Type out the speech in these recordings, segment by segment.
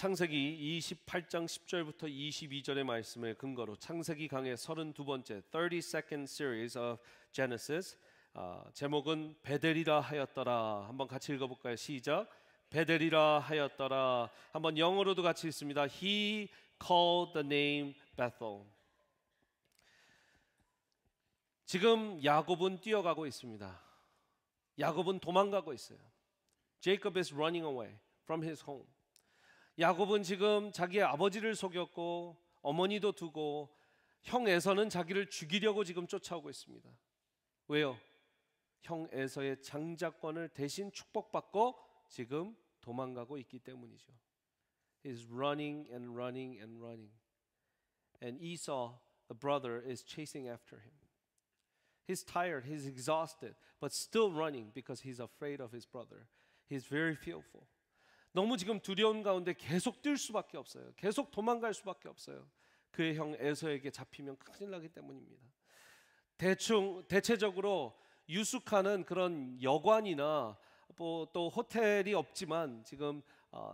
창세기 28장 10절부터 22절의 말씀을 근거로 창세기 강의 32번째 32nd series of Genesis, 제목은 베델이라 하였더라. 한번 같이 읽어볼까요? 시작. 베델이라 하였더라. 한번 영어로도 같이 읽습니다. He called the name Bethel. 지금 야곱은 뛰어가고 있습니다. 야곱은 도망가고 있어요. Jacob is running away from his home. 야곱은 지금 자기의 아버지를 속였고 어머니도 두고 형 에서는 자기를 죽이려고 지금 쫓아오고 있습니다. 왜요? 형 에서의 장자권을 대신 축복받고 지금 도망가고 있기 때문이죠. He's running and running and running. And Esau, the brother, is chasing after him. He's tired, he's exhausted, but still running because he's afraid of his brother. He's very fearful. 너무 지금 두려운 가운데 계속 뛸 수밖에 없어요. 계속 도망갈 수밖에 없어요. 그의 형 에서에게 잡히면 큰일 나기 때문입니다. 대체적으로 유숙하는 그런 여관이나 또 호텔이 없지만 지금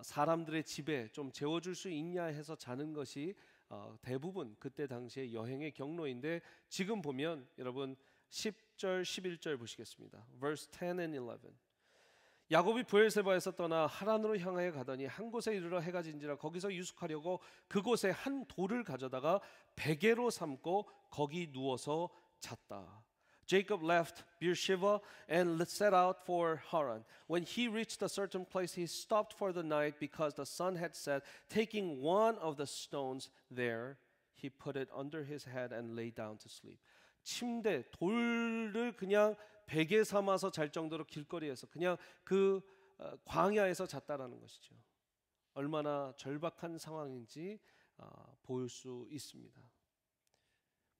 사람들의 집에 좀 재워줄 수 있냐 해서 자는 것이 대부분 그때 당시의 여행의 경로인데, 지금 보면 여러분 10절 11절 보시겠습니다. Verse 10 and 11. 야곱이 브엘세바에서 떠나 하란으로 향하여 가더니 한 곳에 이르러 해가 진지라 거기서 유숙하려고 그곳에 한 돌을 가져다가 베개로 삼고 거기 누워서 잤다. Jacob left Beersheba and set out for Haran. When he reached a certain place, he stopped for the night because the sun had set. Taking one of the stones there, he put it under his head and lay down to sleep. 침대, 돌을 그냥 베개 삼아서 잘 정도로 길거리에서 그냥 그 광야에서 잤다라는 것이죠. 얼마나 절박한 상황인지 볼 수 있습니다.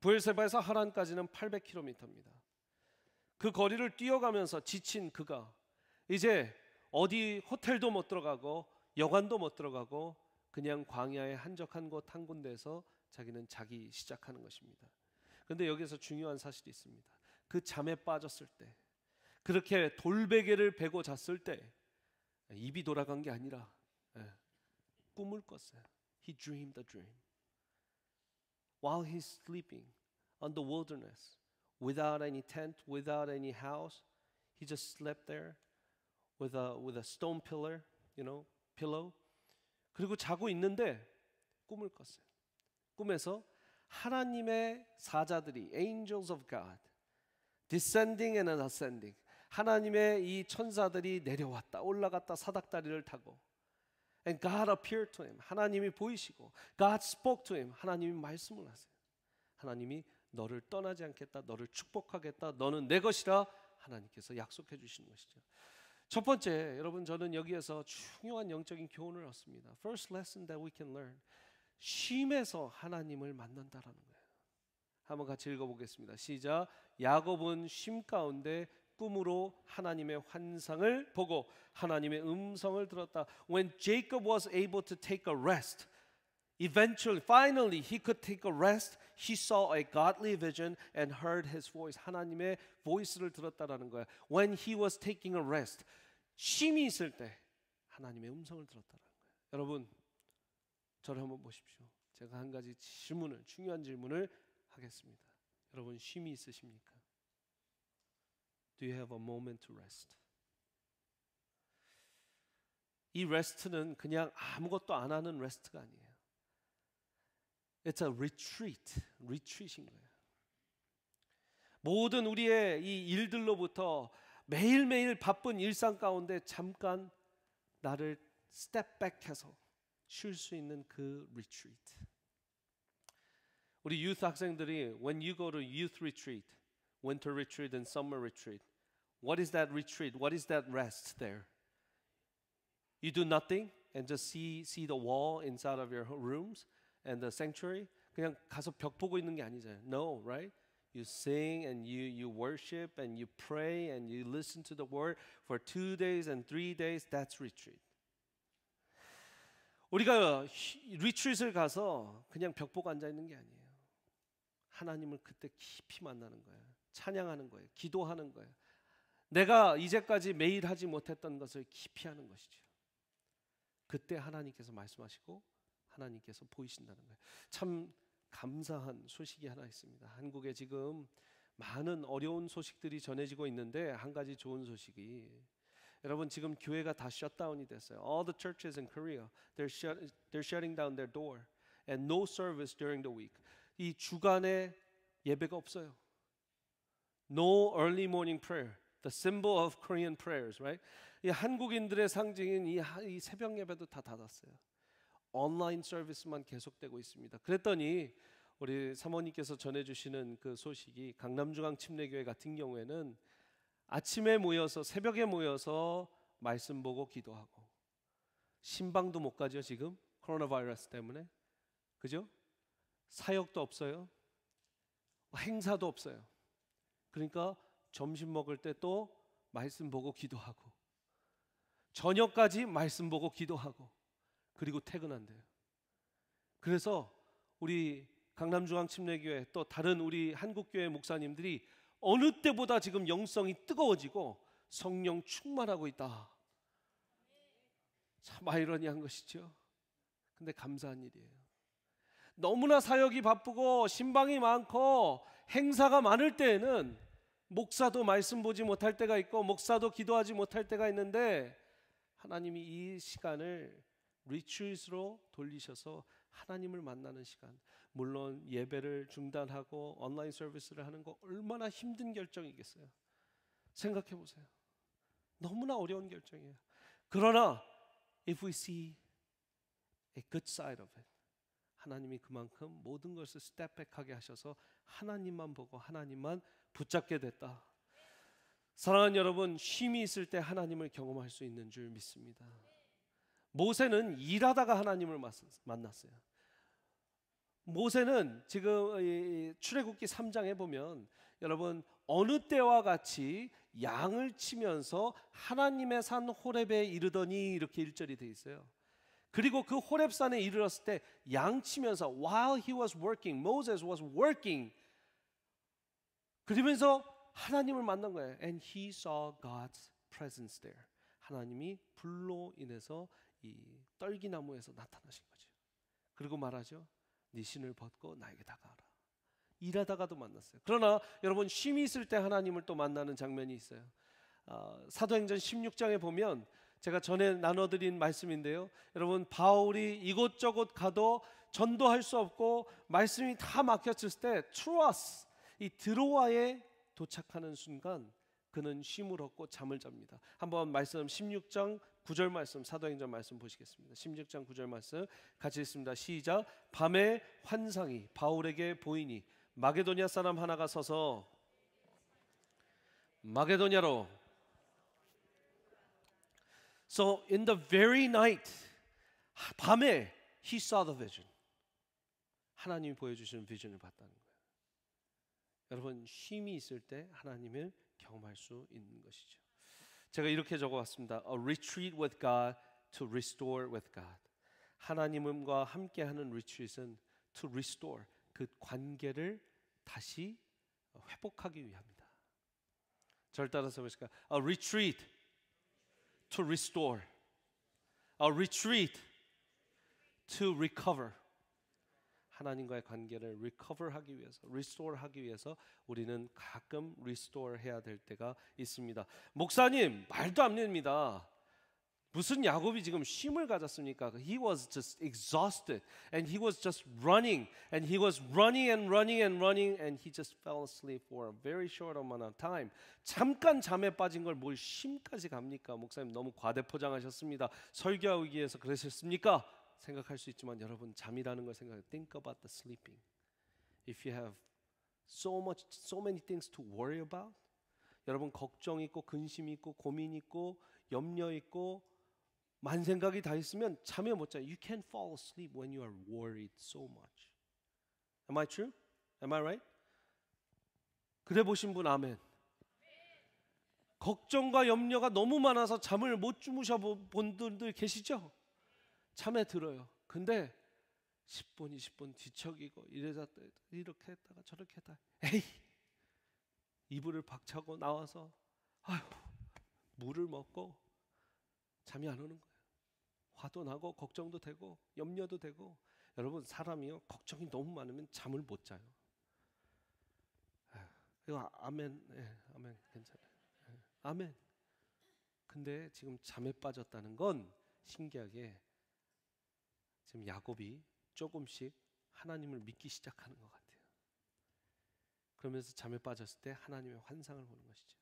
브엘세바에서 하란까지는 800km입니다. 그 거리를 뛰어가면서 지친 그가 이제 어디 호텔도 못 들어가고 여관도 못 들어가고 그냥 광야의 한적한 곳 한 군데에서 자기는 자기 시작하는 것입니다. 그런데 여기서 중요한 사실이 있습니다. 그 잠에 빠졌을 때, 그렇게 돌베개를 베고 잤을 때 입이 돌아간 게 아니라 꿈을 꿨어요. He dreamed a dream. While he's sleeping on the wilderness, without any tent, without any house, he just slept there with a stone pillar, pillow. 그리고 자고 있는데 꿈을 꿨어요. 꿈에서 하나님의 사자들이, angels of God, descending and ascending, 하나님의 이 천사들이 내려왔다, 올라갔다, 사닥다리를 타고. And God appeared to him. 하나님이 보이시고, God spoke to him. 하나님이 말씀을 하세요. 하나님이 너를 떠나지 않겠다, 너를 축복하겠다, 너는 내 것이라 하나님께서 약속해 주시는 것이죠. 첫 번째, 여러분, 저는 여기에서 중요한 영적인 교훈을 얻습니다. First lesson that we can learn. 쉼에서 하나님을 만난다라는 거예요. 한번 같이 읽어보겠습니다. 시작. 야곱은 쉼 가운데 꿈으로 하나님의 환상을 보고 하나님의 음성을 들었다. When Jacob was able to take a rest, eventually, finally, he could take a rest. He saw a godly vision and heard his voice. 하나님의 voice를 들었다라는 거예요. When he was taking a rest, 쉼이 있을 때 하나님의 음성을 들었다라는 거예요. 여러분, 저를 한번 보십시오. 제가 한 가지 중요한 질문을 하겠습니다. 여러분, 쉼이 있으십니까? Do you have a moment to rest? 이 레스트는 그냥 아무것도 안 하는 레스트가 아니에요. It's a retreat, retreat인 거예요. 모든 우리의 이 일들로부터 매일매일 바쁜 일상 가운데 잠깐 나를 step back해서 쉴 수 있는 그 retreat. 우리 youth 학생들이 when you go to youth retreat, winter retreat and summer retreat, what is that retreat? What is that rest there? You do nothing and just see the wall inside of your rooms and the sanctuary. 그냥 가서 벽 보고 있는 게 아니잖아요. No, right? You sing and you worship and you pray and you listen to the word for 2 days and 3 days. That's retreat. 우리가 리트릿을 가서 그냥 벽 보고 앉아 있는 게 아니에요. 하나님을 그때 깊이 만나는 거예요. 찬양하는 거예요. 기도하는 거예요. 내가 이제까지 매일 하지 못했던 것을 깊이 하는 것이죠. 그때 하나님께서 말씀하시고 하나님께서 보이신다는 거예요. 참 감사한 소식이 하나 있습니다. 한국에 지금 많은 어려운 소식들이 전해지고 있는데 한 가지 좋은 소식이, 여러분 지금 교회가 다 셧다운이 됐어요. All the churches in Korea, they're shutting down their door and no service during the week. 이 주간에 예배가 없어요. No early morning prayer, the symbol of Korean prayers, right? 이 한국인들의 상징인 이 새벽 예배도 다 닫았어요. 온라인 서비스만 계속되고 있습니다. 그랬더니 우리 사모님께서 전해주시는 그 소식이 강남중앙침례교회 같은 경우에는 아침에 모여서 새벽에 모여서 말씀 보고 기도하고, 신방도 못 가죠 지금 코로나 바이러스 때문에, 그죠? 사역도 없어요. 행사도 없어요. 그러니까 점심 먹을 때 또 말씀 보고 기도하고, 저녁까지 말씀 보고 기도하고, 그리고 퇴근한대요. 그래서 우리 강남중앙침례교회 또 다른 우리 한국교회 목사님들이 어느 때보다 지금 영성이 뜨거워지고 성령 충만하고 있다. 참 아이러니한 것이죠. 근데 감사한 일이에요. 너무나 사역이 바쁘고 신방이 많고 행사가 많을 때에는 목사도 말씀 보지 못할 때가 있고 목사도 기도하지 못할 때가 있는데, 하나님이 이 시간을 리트릿으로 돌리셔서 하나님을 만나는 시간, 물론 예배를 중단하고 온라인 서비스를 하는 거 얼마나 힘든 결정이겠어요. 생각해 보세요. 너무나 어려운 결정이에요. 그러나 if we see a good side of it, 하나님이 그만큼 모든 것을 스텝백하게 하셔서 하나님만 보고 하나님만 붙잡게 됐다. 사랑하는 여러분, 쉼이 있을 때 하나님을 경험할 수 있는 줄 믿습니다. 모세는 일하다가 하나님을 만났어요. 모세는 지금 출애굽기 3장에 보면 여러분 어느 때와 같이 양을 치면서 하나님의 산 호렙에 이르더니 이렇게 1절이 돼 있어요. 그리고 그 호렙산에 이르렀을 때 양 치면서 while he was working, Moses was working, 그러면서 하나님을 만난 거예요. And he saw God's presence there. 하나님이 불로 인해서 이 떨기나무에서 나타나신 거죠. 그리고 말하죠. 네 신을 벗고 나에게 다가와라. 일하다가도 만났어요. 그러나 여러분 쉼이 있을 때 하나님을 또 만나는 장면이 있어요. 사도행전 16장에 보면 제가 전에 나눠드린 말씀인데요. 여러분 바울이 이곳저곳 가도 전도할 수 없고 말씀이 다 막혔을 때 트로아스, 이 드로아에 도착하는 순간 그는 쉼을 얻고 잠을 잡니다. 한번 말씀 16장 9절 말씀, 사도행전 말씀 보시겠습니다. 16장 9절 말씀 같이 읽습니다. 시작. 밤에 환상이 바울에게 보이니 마게도냐 사람 하나가 서서 마게도냐로. So in the very night, 밤에 he saw the vision. 하나님이 보여주시는 비전을 봤다는 거예요. 여러분 쉼이 있을 때 하나님을 경험할 수 있는 것이죠. 제가 이렇게 적어왔습니다. A retreat with God to restore with God. 하나님과 함께하는 리트릿은 to restore, 그 관계를 다시 회복하기 위함이다. 저를 따라서 보실까요? A retreat to restore, a retreat to recover. 하나님과의 관계를 recover하기 위해서, restore하기 위해서 우리는 가끔 restore 해야 될 때가 있습니다. 목사님 말도 안 됩니다. 무슨 야곱이 지금 쉼을 가졌습니까? He was just exhausted and he was just running and he was running and running and running and he just fell asleep for a very short amount of time. 잠깐 잠에 빠진 걸 뭘 쉼까지 갑니까? 목사님 너무 과대포장하셨습니다. 설교하기 위해서 그러셨습니까? 생각할 수 있지만 여러분 잠이라는 걸 생각해. Think about the sleeping. If you have so many things to worry about, 여러분 걱정 있고 근심 있고 고민 있고 염려 있고 만생각이 다 있으면 잠에 못 자요. You can't fall asleep when you are worried so much. Am I true? Am I right? 그래 보신 분 아멘. 걱정과 염려가 너무 많아서 잠을 못 주무셔 본 분들 계시죠? 잠에 들어요. 근데 10분 20분 뒤척이고 이렇게 했다가 저렇게 했다가 에이 이불을 박차고 나와서 아휴 물을 먹고 잠이 안 오는 거예요. 화도 나고 걱정도 되고 염려도 되고. 여러분, 사람이요 걱정이 너무 많으면 잠을 못 자요. 이거 아멘. 아멘. 괜찮아요. 아멘. 근데 지금 잠에 빠졌다는 건 신기하게 지금 야곱이 조금씩 하나님을 믿기 시작하는 것 같아요. 그러면서 잠에 빠졌을 때 하나님의 환상을 보는 것이죠.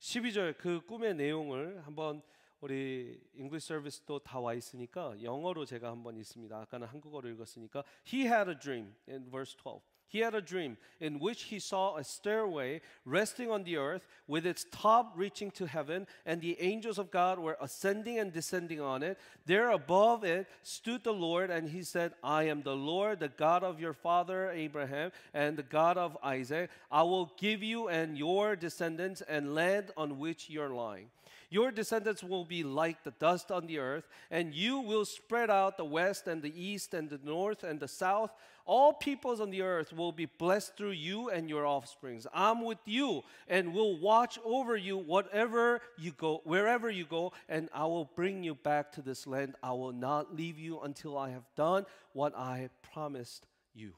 12절 그 꿈의 내용을 한번, 우리 잉글리시 서비스도 다 와 있으니까 영어로 제가 한번 있습니다. 아까는 한국어로 읽었으니까 He had a dream in verse 12. He had a dream in which he saw a stairway resting on the earth with its top reaching to heaven, and the angels of God were ascending and descending on it. There above it stood the Lord, and he said, I am the Lord, the God of your father Abraham and the God of Isaac. I will give you and your descendants and land on which you're lying. Your descendants will be like the dust on the earth, and you will spread out the west and the east and the north and the south. All peoples on the earth will be blessed through you and your offsprings. I'm with you and will watch over you wherever you go, and I will bring you back to this land. I will not leave you until I have done what I promised you.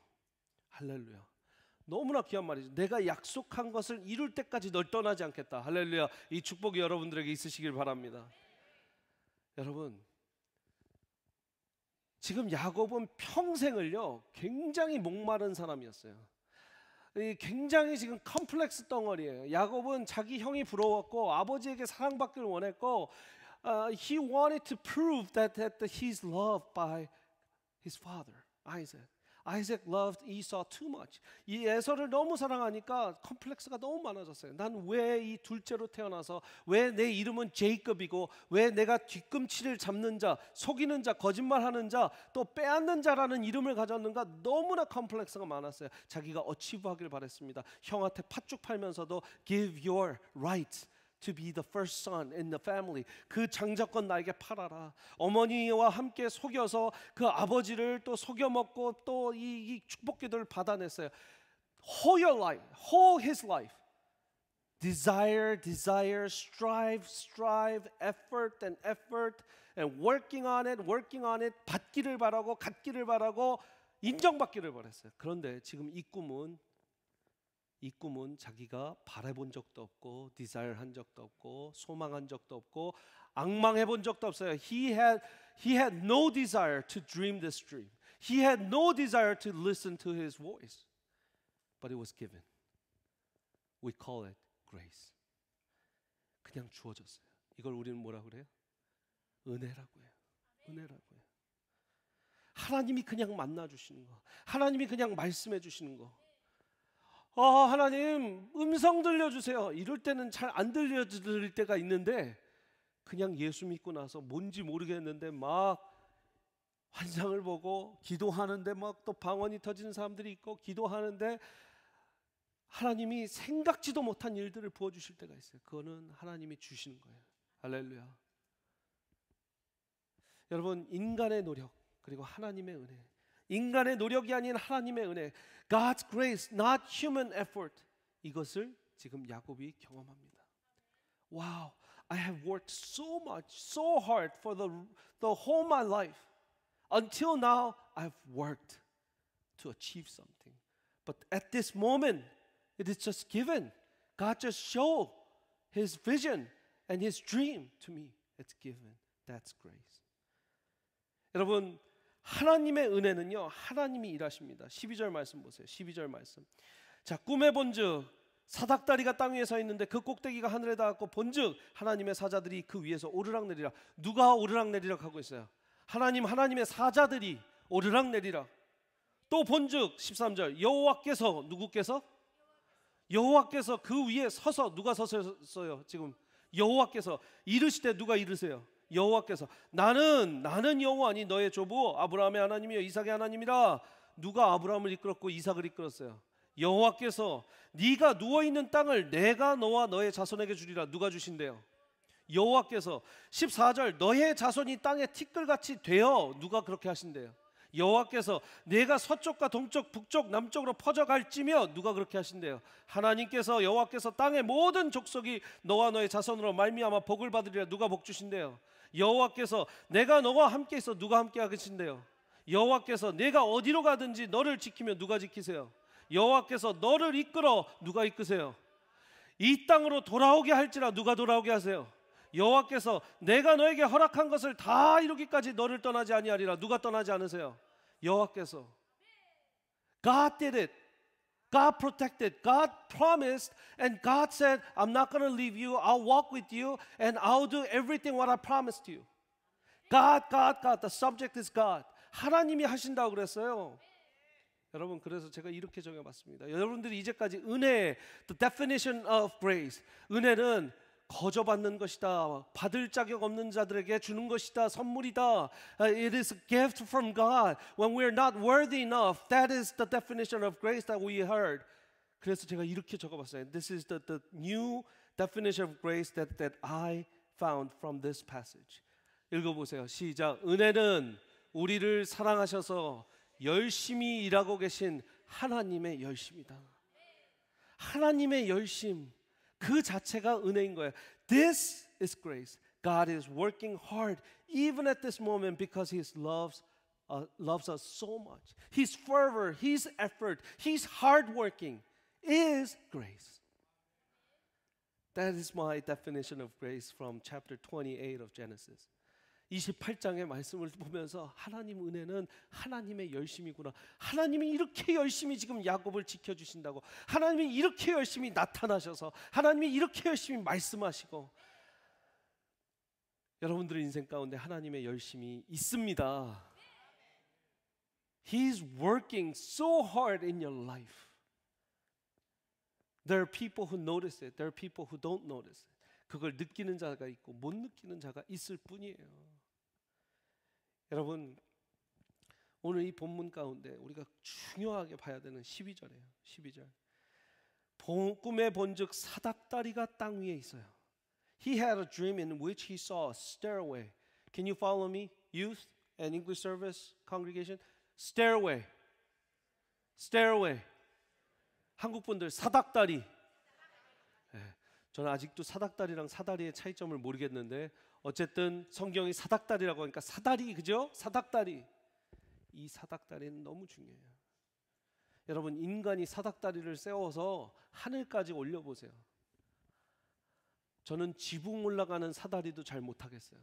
할렐루야. 너무나 귀한 말이죠. 내가 약속한 것을 이룰 때까지 널 떠나지 않겠다. 할렐루야. 이 축복이 여러분들에게 있으시길 바랍니다. 여러분, 지금 야곱은 평생을요 굉장히 목마른 사람이었어요. 굉장히 지금 컴플렉스 덩어리예요. 야곱은 자기 형이 부러웠고 아버지에게 사랑받기를 원했고, he wanted to prove that he's loved by his father, Isaac. Isaac loved Esau too much. 이 에서를 너무 사랑하니까 컴플렉스가 너무 많아졌어요. 난 왜 이 둘째로 태어나서, 왜 내 이름은 제이콥이고, 왜 내가 뒤꿈치를 잡는 자, 속이는 자, 거짓말하는 자, 또 빼앗는 자라는 이름을 가졌는가. 너무나 컴플렉스가 많았어요. 자기가 어치브하길 바랬습니다. 형한테 팥죽 팔면서도 give your right to be the first son in the family. 그 장자권 나에게 팔아라. 어머니와 함께 속여서 그 아버지를 또 속여 먹고 또 이 축복기도를 받아냈어요. Whole your life, whole his life. Desire, strive, effort and working on it. 받기를 바라고, 갖기를 바라고, 인정받기를 바랬어요. 그런데 지금 이 꿈은 자기가 바라본 적도 없고, 디자이어 한 적도 없고, 소망한 적도 없고, 앙망해 본 적도 없어요. He had no desire to dream this dream. He had no desire to listen to his voice. But it was given. We call it grace. 그냥 주어졌어요. 이걸 우리는 뭐라 그래요? 은혜라고 해요. 은혜라고 해요. 하나님이 그냥 만나 주시는 거. 하나님이 그냥 말씀해 주시는 거. 하나님 음성 들려주세요. 이럴 때는 잘 안 들려드릴 때가 있는데, 그냥 예수 믿고 나서 뭔지 모르겠는데 막 환상을 보고 기도하는데 막 또 방언이 터지는 사람들이 있고, 기도하는데 하나님이 생각지도 못한 일들을 부어주실 때가 있어요. 그거는 하나님이 주시는 거예요. 할렐루야. 여러분, 인간의 노력 그리고 하나님의 은혜, 인간의 노력이 아닌 하나님의 은혜, God's grace, not human effort, 이것을 지금 야곱이 경험합니다. Wow, I have worked so much, so hard for the whole my life. Until now, I've worked to achieve something. But at this moment, it is just given. God just showed His vision and His dream to me. It's given. That's grace. 여러분, 하나님의 은혜는요, 하나님이 일하십니다. 12절 말씀 보세요. 12절 말씀. 자, 꿈에 본즉 사닥다리가 땅 위에 서 있는데 그 꼭대기가 하늘에 닿았고, 본즉 하나님의 사자들이 그 위에서 오르락내리락. 누가 오르락내리락 하고 있어요? 하나님의 사자들이 오르락내리락. 또 본즉 13절 여호와께서, 누구께서? 여호와께서 그 위에 서서, 누가 서서요? 지금 여호와께서 이르시되, 누가 이르세요? 여호와께서. 나는 여호와니 너의 조부 아브라함의 하나님이여 이삭의 하나님이라. 누가 아브라함을 이끌었고 이삭을 이끌었어요? 여호와께서. 네가 누워있는 땅을 내가 너와 너의 자손에게 주리라. 누가 주신대요? 여호와께서. 14절 너의 자손이 땅에 티끌같이 되어. 누가 그렇게 하신대요? 여호와께서. 내가 서쪽과 동쪽 북쪽 남쪽으로 퍼져갈지며. 누가 그렇게 하신대요? 하나님께서. 여호와께서 땅의 모든 족속이 너와 너의 자손으로 말미암아 복을 받으리라. 누가 복 주신대요? 여호와께서 내가 너와 함께 있어 누가 함께 하겠신데요? 여호와께서 내가 어디로 가든지 너를 지키면 누가 지키세요? 여호와께서 너를 이끌어 누가 이끄세요? 이 땅으로 돌아오게 할지라 누가 돌아오게 하세요? 여호와께서 내가 너에게 허락한 것을 다 이루기까지 너를 떠나지 아니하리라 누가 떠나지 않으세요? 여호와께서. God did it. God protected. God promised, and God said, I'm not going to leave you. I'll walk with you, and I'll do everything what I promised you. God, God, God. The subject is God. 하나님이 하신다고 그랬어요. 여러분, 그래서 제가 이렇게 정해봤습니다. 여러분들이 이제까지 은혜, the definition of grace, 은혜는 거저받는 것이다, 받을 자격 없는 자들에게 주는 것이다, 선물이다. It is a gift from God. When we are not worthy enough, that is the definition of grace that we heard. 그래서 제가 이렇게 적어봤어요. This is the new definition of grace that I found from this passage. 읽어보세요. 시작. 은혜는 우리를 사랑하셔서 열심히 일하고 계신 하나님의 열심이다. 하나님의 열심, 그 자체가 은혜인 거예요. This is grace. God is working hard even at this moment because He loves us so much. His fervor, His effort, His hard working is grace. That is my definition of grace from chapter 28 of Genesis. 28장의 말씀을 보면서 하나님 은혜는 하나님의 열심이구나. 하나님이 이렇게 열심히 지금 야곱을 지켜주신다고. 하나님이 이렇게 열심히 나타나셔서 하나님이 이렇게 열심히 말씀하시고. 여러분들의 인생 가운데 하나님의 열심이 있습니다. He's working so hard in your life. There are people who notice it. There are people who don't notice it. 그걸 느끼는 자가 있고 못 느끼는 자가 있을 뿐이에요. 여러분, 오늘 이 본문 가운데 우리가 중요하게 봐야 되는 12절이에요. 12절. 꿈에 본즉 사닥다리가 땅 위에 있어요. He had a dream in which he saw a stairway. Can you follow me? Youth and English service congregation. Stairway. Stairway. 한국 분들 사닥다리. 네, 저는 아직도 사닥다리랑 사다리의 차이점을 모르겠는데 어쨌든 성경이 사닥다리라고 하니까 사다리, 그죠? 사닥다리. 이 사닥다리는 너무 중요해요. 여러분, 인간이 사닥다리를 세워서 하늘까지 올려보세요. 저는 지붕 올라가는 사다리도 잘 못하겠어요.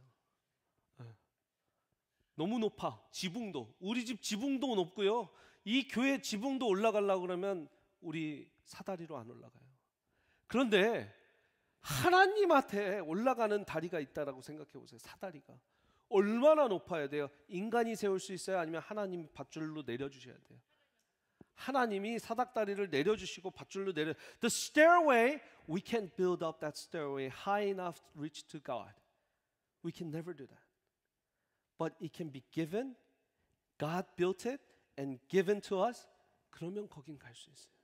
너무 높아. 지붕도. 우리 집 지붕도 높고요. 이 교회 지붕도 올라가려고 그러면 우리 사다리로 안 올라가요. 그런데 하나님한테 올라가는 다리가 있다라고 생각해 보세요. 사다리가 얼마나 높아야 돼요? 인간이 세울 수 있어요? 아니면 하나님이 밧줄로 내려주셔야 돼요? 하나님이 사닥다리를 내려주시고 밧줄로 내려. The stairway, we can't build up that stairway high enough to reach to God. We can never do that. But it can be given. God built it and given to us. 그러면 거긴 갈 수 있어요.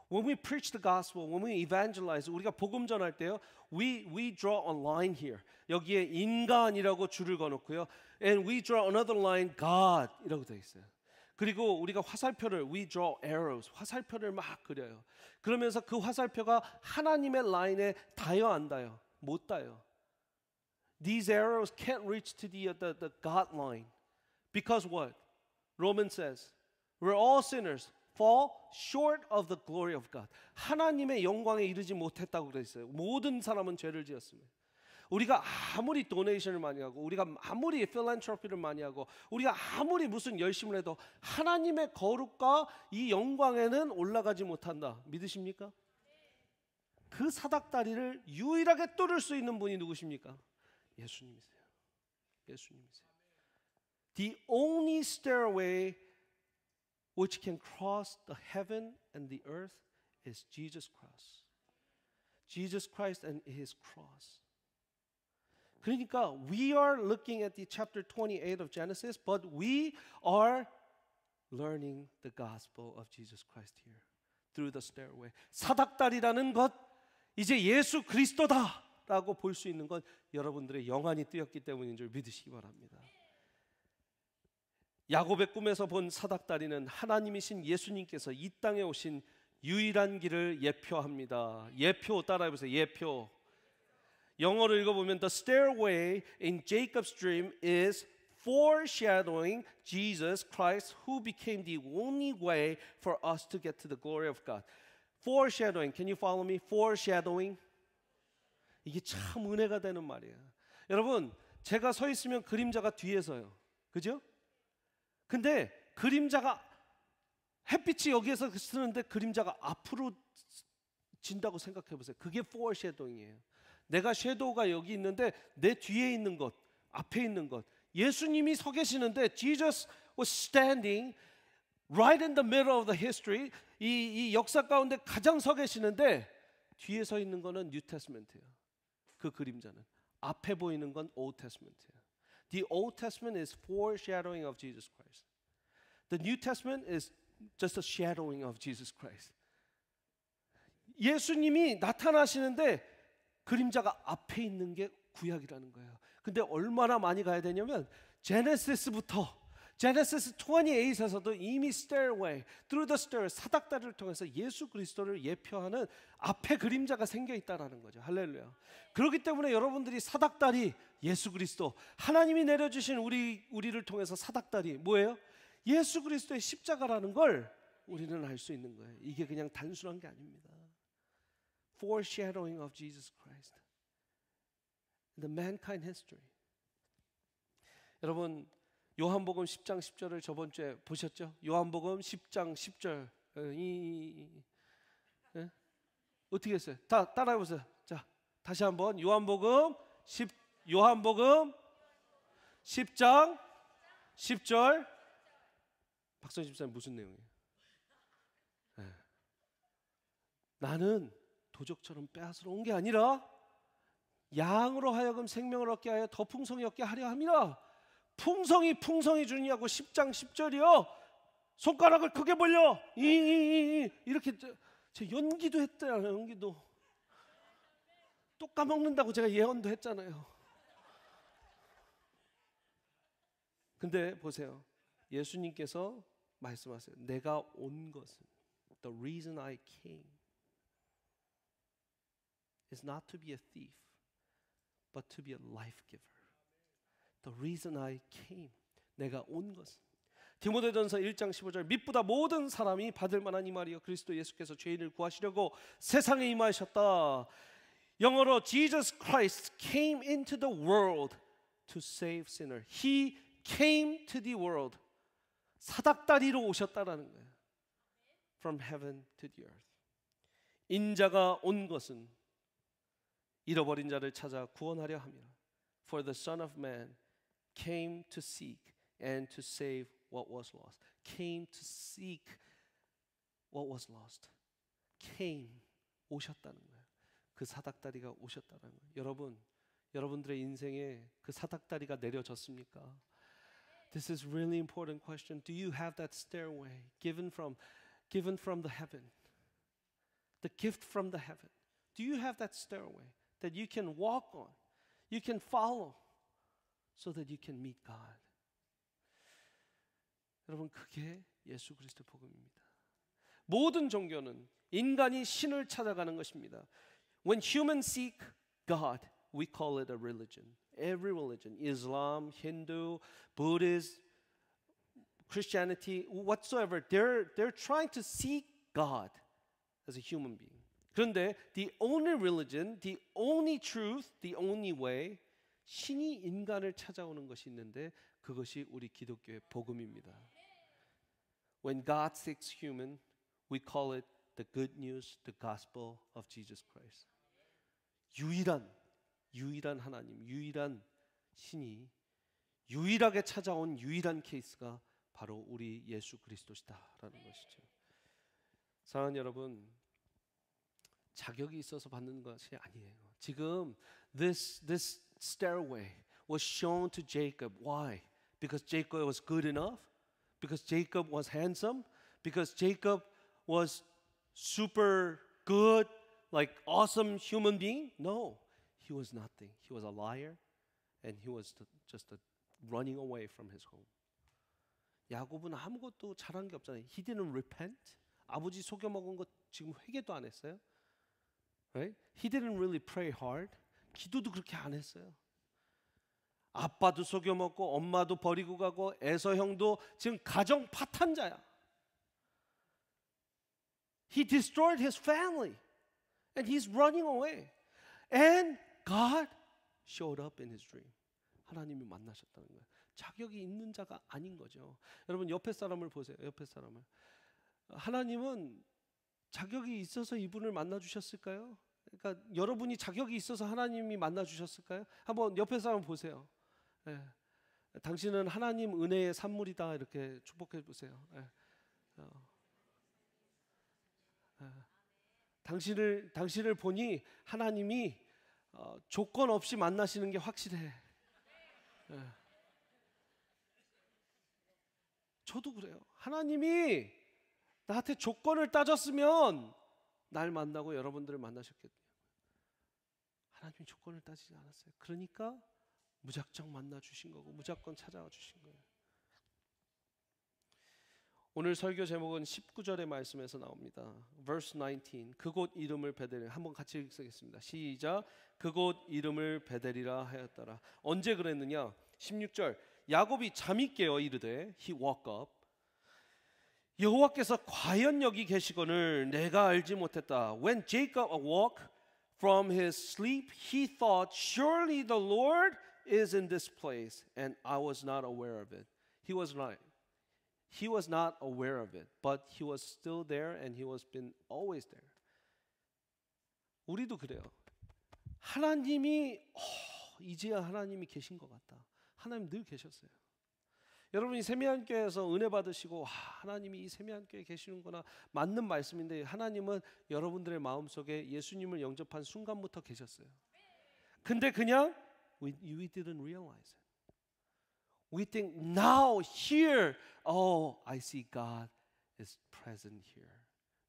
When we preach the gospel, when we evangelize, 우리가 복음 전할 때요, we draw a line here. 여기에 인간이라고 줄을 그어놓고요, and we draw another line, God 이라고 되어 있어요. 그리고 우리가 화살표를 we draw arrows, 화살표를 막 그려요. 그러면서 그 화살표가 하나님의 라인에 닿아요, 안 닿아요? 못 닿아요. These arrows can't reach to the God line, because what? Romans says, we're all sinners. Fall short of the glory of God. 하나님의 영광에 이르지 못했다고 그랬어요. 모든 사람은 죄를 지었습니다. 우리가 아무리 도네이션을 많이 하고 우리가 아무리 필란트로피를 많이 하고 우리가 아무리 무슨 열심을 해도 하나님의 거룩과 이 영광에는 올라가지 못한다. 믿으십니까? 그 사닥다리를 유일하게 뚫을 수 있는 분이 누구십니까? 예수님이세요. 예수님이세요. The only stairway which can cross the heaven and the earth is Jesus Christ. Jesus Christ and His cross. 그러니까 we are looking at the chapter 28 of Genesis, but we are learning the gospel of Jesus Christ here through the stairway. 사닥다리라는 것, 이제 예수 그리스도다라고 볼 수 있는 건 여러분들의 영안이 뜨였기 때문인 줄 믿으시기 바랍니다. 야곱의 꿈에서 본 사닥다리는 하나님이신 예수님께서 이 땅에 오신 유일한 길을 예표합니다. 예표 따라해보세요. 예표. 영어로 읽어보면 the stairway in Jacob's dream is foreshadowing Jesus Christ who became the only way for us to get to the glory of God. Foreshadowing. Can you follow me? Foreshadowing. 이게 참 은혜가 되는 말이에요. 여러분, 제가 서 있으면 그림자가 뒤에 서요. 그죠? 근데 그림자가 햇빛이 여기에서 쓰는데 그림자가 앞으로 진다고 생각해 보세요. 그게 foreshadowing이에요. 내가 섀도우가 여기 있는데 내 뒤에 있는 것, 앞에 있는 것. 예수님이 서 계시는데 Jesus was standing right in the middle of the history. 이 역사 가운데 가장 서 계시는데 뒤에 서 있는 거는 New Testament예요. 그 그림자는 앞에 보이는 건 Old Testament예요. The Old Testament is foreshadowing of Jesus Christ. The New Testament is just a shadowing of Jesus Christ. 예수님이 나타나시는데 그림자가 앞에 있는 게 구약이라는 거예요. 근데 얼마나 많이 가야 되냐면 제네시스부터 제네시스 28에서도 이미 stairway, through the stair, 사닥다리를 통해서 예수 그리스도를 예표하는 앞에 그림자가 생겨 있다라는 거죠. 할렐루야. 그렇기 때문에 여러분들이 사닥다리, 예수 그리스도, 하나님이 내려주신 우리를 통해서 사닥다리 뭐예요? 예수 그리스도의 십자가라는 걸 우리는 알 수 있는 거예요. 이게 그냥 단순한 게 아닙니다. Foreshadowing of Jesus Christ. The mankind history. 여러분, 요한복음 10장 10절을 저번 주에 보셨죠? 요한복음 10장 10절. 예? 어떻게 했어요? 다 따라해 보세요. 자, 다시 한번 요한복음 10장 10절. 박선희 집사님 무슨 내용이에요? 예. 나는 도적처럼 빼앗으러 온 게 아니라 양으로 하여금 생명을 얻게 하여 더 풍성히 얻게 하려 함이라. 풍성히 주냐고 10장 10절이요. 손가락을 크게 벌려 이렇게 제 연기도 했잖아요. 연기도 또 까먹는다고 제가 예언도 했잖아요. 근데 보세요. 예수님께서 말씀하세요. 내가 온 것은 The reason I came is not to be a thief but to be a life giver. The reason I came. 내가 온 것은 디모데전서 1장 15절 밑보다 모든 사람이 받을 만한 이 말이요 그리스도 예수께서 죄인을 구하시려고 세상에 임하셨다. 영어로 Jesus Christ came into the world to save sinner. He came to the world. 사닥다리로 오셨다라는 거예요. From heaven to the earth. 인자가 온 것은 잃어버린 자를 찾아 구원하려 함이라. For the Son of Man came to seek and to save what was lost. Came to seek what was lost. Came, 오셨다는 거예요. 그 사닥다리가 오셨다는 거예요. 여러분들의 인생에 그 사닥다리가 내려졌습니까? This is really important question. Do you have that stairway given from the heaven? The gift from the heaven. Do you have that stairway that you can walk on, you can follow, so that you can meet God? 여러분, 그게 예수 그리스도 복음입니다. 모든 종교는 인간이 신을 찾아가는 것입니다. When humans seek God, we call it a religion. Every religion, Islam, Hindu, Buddhism, Christianity, whatsoever, they're trying to seek God as a human being. 그런데 the only religion, the only truth, the only way, 신이 인간을 찾아오는 것이 있는데 그것이 우리 기독교의 복음입니다. When God seeks human, we call it the good news, the gospel of Jesus Christ. 유일한 하나님, 유일한 신이 유일하게 찾아온 유일한 케이스가 바로 우리 예수 그리스도시다라는 것이죠. 사랑하는 여러분, 자격이 있어서 받는 것이 아니에요. 지금 this stairway was shown to Jacob. Why? Because Jacob was good enough? Because Jacob was handsome? Because Jacob was super good, like awesome human being? No, he was nothing. He was a liar, and he was just running away from his home. 야곱은 아무것도 잘한 게 없잖아요. He didn't repent. 아버지 속여 먹은 것 지금 회개도 안 했어요. Right? He didn't really pray hard. 기도도 그렇게 안 했어요. 아빠도 속여먹고 엄마도 버리고 가고 에서 형도 지금 가정 파탄자야. He destroyed his family and he's running away. And God showed up in his dream. 하나님이 만나셨다는 거예요. 자격이 있는 자가 아닌 거죠. 여러분 옆에 사람을 보세요. 옆에 사람을. 하나님은 자격이 있어서 이분을 만나 주셨을까요? 그러니까 여러분이 자격이 있어서 하나님이 만나 주셨을까요? 한번 옆에 사람 보세요. 예. 당신은 하나님 은혜의 산물이다 이렇게 축복해 보세요. 예. 당신을 보니 하나님이 조건 없이 만나시는 게 확실해. 예. 저도 그래요. 하나님이 나한테 조건을 따졌으면 날 만나고 여러분들을 만나셨겠네요. 하나님이 조건을 따지지 않았어요. 그러니까 무작정 만나 주신 거고 무작정 찾아와 주신 거예요. 오늘 설교 제목은 19절의 말씀에서 나옵니다. Verse 19. 그곳 이름을 베델이라. 한번 같이 읽겠습니다. 시작. 그곳 이름을 베델이라 하였더라. 언제 그랬느냐? 16절. 야곱이 잠이 깨어 이르되 he woke up. 여호와께서 과연 여기 계시거늘 내가 알지 못했다. When Jacob awoke from his sleep, he thought, surely the Lord is in this place, and I was not aware of it. He was not aware of it, but he was still there, and he was been always there. 우리도 그래요. 하나님이 이제야 하나님이 계신 것 같다. 하나님 늘 계셨어요. 여러분이 세미한교회에서 은혜 받으시고 하나님이 이 세미한교회에 계시는구나 맞는 말씀인데 하나님은 여러분들의 마음속에 예수님을 영접한 순간부터 계셨어요. 근데 그냥 we didn't realize it. We think now here, oh, I see God is present here.